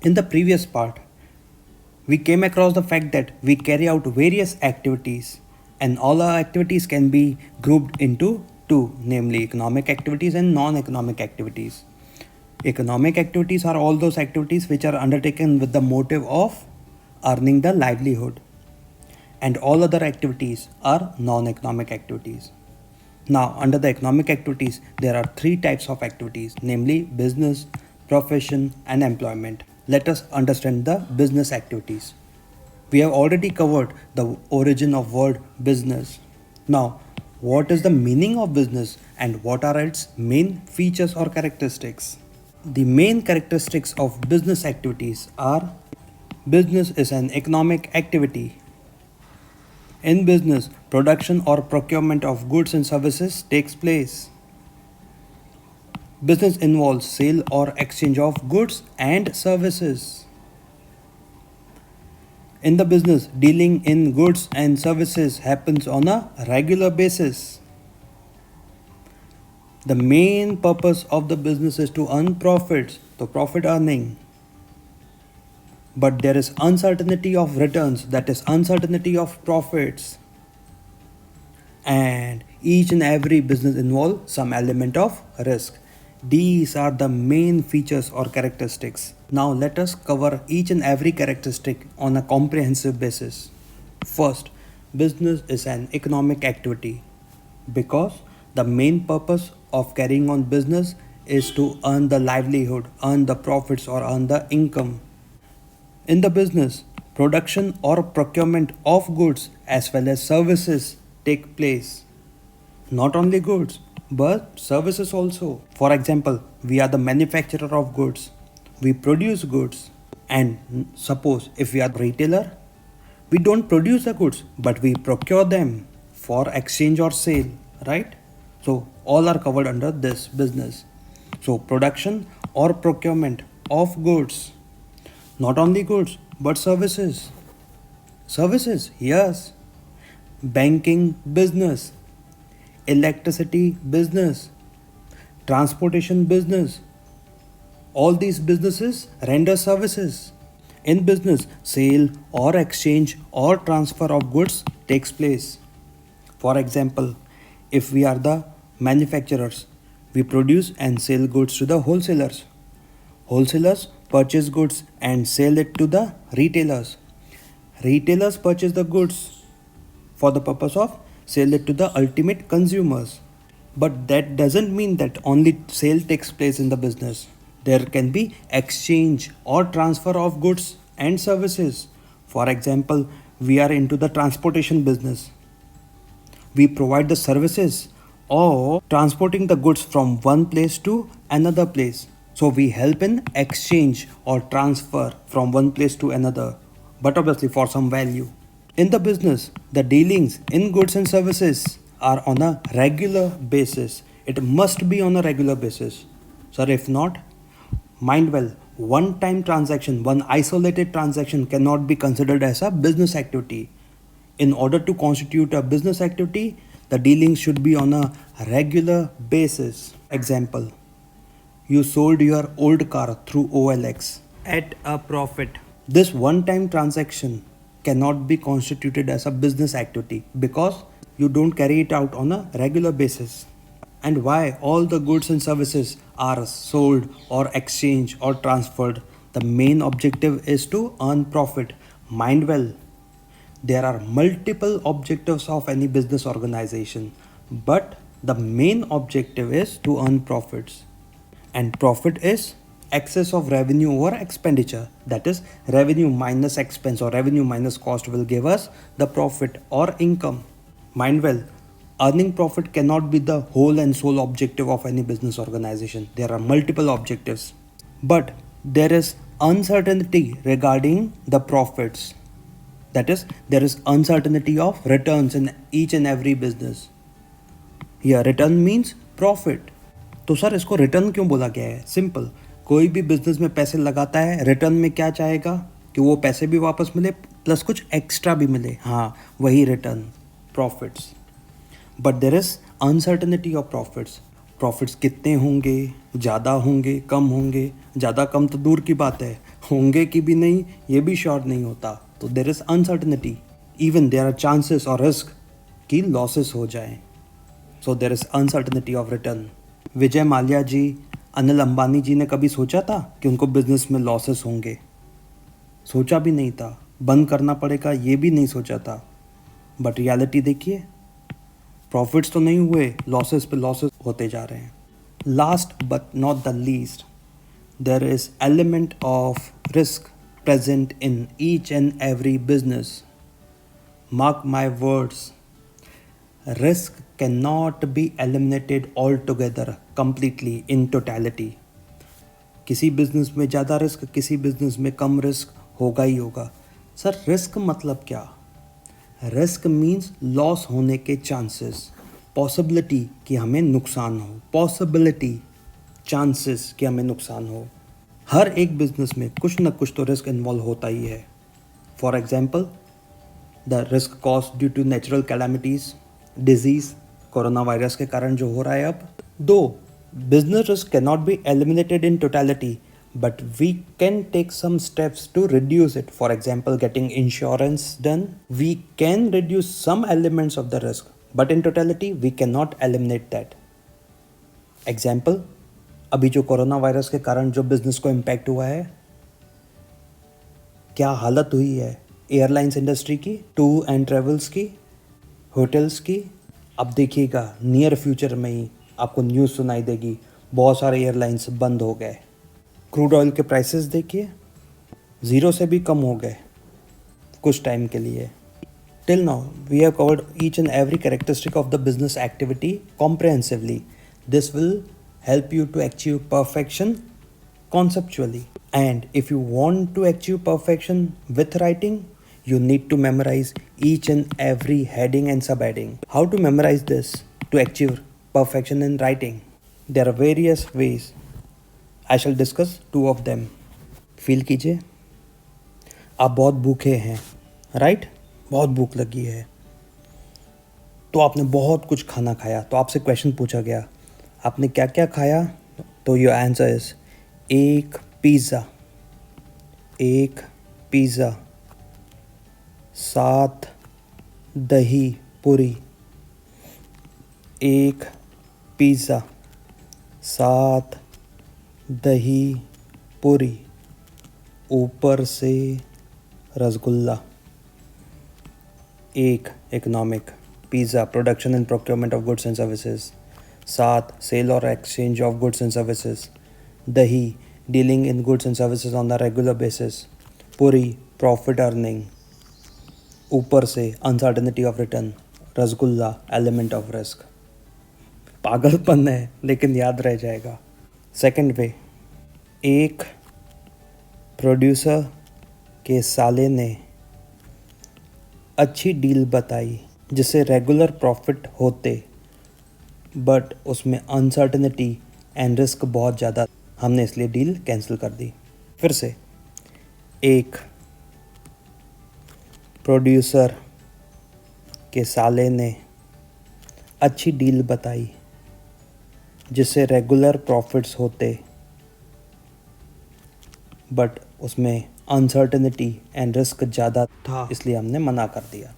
In the previous part, we came across the fact that we carry out various activities, and all our activities can be grouped into two, namely economic activities and non-economic activities. Economic activities are all those activities which are undertaken with the motive of earning the livelihood, and all other activities are non-economic activities. Now, under the economic activities, there are three types of activities, namely business, profession, and employment. Let us understand the business activities. We have already covered the origin of word business. Now, what is the meaning of business and what are its main features or characteristics? The main characteristics of business activities are: business is an economic activity. In business, production or procurement of goods and services takes place. Business involves sale or exchange of goods and services. In the business, dealing in goods and services happens on a regular basis. The main purpose of the business is to earn profits, so profit earning. But there is uncertainty of returns, that is uncertainty of profits. And each and every business involves some element of risk. These are the main features or characteristics. Now let us cover each and every characteristic on a comprehensive basis. First, business is an economic activity because the main purpose of carrying on business is to earn the livelihood, earn the profits, or earn the income. In the business, production or procurement of goods as well as services take place. Not only goods, but services also. For example, we are the manufacturer of goods. We produce goods. And suppose if we are a retailer, we don't produce the goods, but we procure them for exchange or sale, right? So all are covered under this business. So production or procurement of goods. Not only goods, but services. Services, yes. Banking business, electricity business, transportation business. All these businesses render services. In business, sale or exchange or transfer of goods takes place. For example, if we are the manufacturers, we produce and sell goods to the wholesalers. Wholesalers purchase goods and sell it to the retailers. Retailers purchase the goods for the purpose of sell it to the ultimate consumers. But that doesn't mean that only sale takes place in the business. There can be exchange or transfer of goods and services. For example, we are into the transportation business. We provide the services or transporting the goods from one place to another place. So we help in exchange or transfer from one place to another, but obviously for some value. In the business, the dealings in goods and services are on a regular basis. It must be on a regular basis. Sir, if not, mind well, one time transaction, one isolated transaction cannot be considered as a business activity. In order to constitute a business activity, the dealings should be on a regular basis. Example, you sold your old car through OLX at a profit. This one time transaction cannot be constituted as a business activity because you don't carry it out on a regular basis. And why all the goods and services are sold or exchanged or transferred? The main objective is to earn profit. Mind well, there are multiple objectives of any business organization, but the main objective is to earn profits. And profit is excess of revenue over expenditure. That is, revenue minus expense or revenue minus cost will give us the profit or income. Mind well, earning profit cannot be the whole and sole objective of any business organization. There are multiple objectives. But there is uncertainty regarding the profits. That is, there is uncertainty of returns in each and every business. Here, return means profit. तो sir इसको return क्यों बोला गया है? Simple, कोई भी business में पैसे लगाता है, रिटर्न में क्या चाहेगा कि वो पैसे भी वापस मिले प्लस कुछ एक्स्ट्रा भी मिले. हाँ, वही return, profits. But there is uncertainty of profits. Profits कितने होंगे, ज़्यादा होंगे, कम होंगे. ज़्यादा कम तो दूर की बात है, होंगे कि भी नहीं ये भी श्योर नहीं होता, तो there is uncertainty, even there are chances और रिस्क कि लॉसेस हो जाएं, so there is uncertainty of return. Vijay Mallya ji, Anil Ambani ji ने कभी सोचा था कि उनको बिजनेस में लॉसेस होंगे? सोचा भी नहीं था। बंद करना पड़ेगा ये भी नहीं सोचा था। बट रियलिटी देखिए, प्रॉफिट्स तो नहीं हुए, लॉसेस पे लॉसेस होते जा रहे हैं। Last but not the least, there is element of risk present in each and every business. Mark my words, risk cannot be eliminated altogether completely in totality. किसी बिजनेस में ज़्यादा रिस्क, किसी business में कम risk होगा ही होगा। Sir risk मतलब क्या? Risk means loss होने के चांसेस, पॉसिबिलिटी कि हमें नुकसान हो, पॉसिबिलिटी चांसेस कि हमें नुकसान हो। हर एक बिजनेस में कुछ ना कुछ तो रिस्क इन्वॉल्व होता ही है। For example, the risk cost due to natural calamities, diseases, corona virus के कारण जो हो रहा है अब। Though, business risk can not be eliminated in totality, but we can take some steps to reduce it. For example, getting insurance done, we can reduce some elements of the risk, but in totality we cannot eliminate that. Example, अभी जो corona virus के कारण जो business को impact हुआ है, क्या हालत हुई है एयरलाइंस इंडस्ट्री की, टूर एंड ट्रेवल्स की, होटल्स की। अब देखिएगा नियर फ्यूचर में ही आपको न्यूज़ सुनाई देगी, बहुत सारे एयरलाइंस बंद हो गए। क्रूड ऑयल के प्राइसेस देखिए, ज़ीरो से भी कम हो गए कुछ टाइम के लिए। Till now we have covered each and every characteristic of the business activity comprehensively. This will help you to achieve perfection conceptually. And if you want to achieve perfection with writing, you need to memorize each and every heading and subheading. How to memorize this to achieve perfection in writing? There are various ways. I shall discuss two of them. Feel कीजिए, आप बहुत भूखे हैं, right? बहुत भूख लगी है, तो आपने बहुत कुछ खाना खाया, तो आपसे क्वेश्चन पूछा गया आपने क्या क्या खाया, तो योर आंसर इज एक पिज़्ज़ा, 7 दही पूरी, एक पिज़्ज़ा 7 दही पूरी, ऊपर से रसगुल्ला। एक economic, pizza production and procurement of goods and services. 7 sale और exchange of goods and services. Dahi dealing in goods and services on the regular basis. पूरी प्रॉफिट अर्निंग। ऊपर से uncertainty of return. Rasgulla element of risk. पागलपन है लेकिन याद रह जाएगा। सेकंड वे, एक प्रोड्यूसर के साले ने अच्छी डील बताई जिससे रेगुलर प्रॉफिट होते, बट उसमें अनसर्टेनिटी एंड रिस्क बहुत ज़्यादा, हमने इसलिए डील कैंसिल कर दी। फिर से, एक प्रोड्यूसर के साले ने अच्छी डील बताई जिससे रेगुलर प्रॉफिट्स होते, बट उसमें अनसर्टेनिटी एंड रिस्क ज़्यादा था, इसलिए हमने मना कर दिया।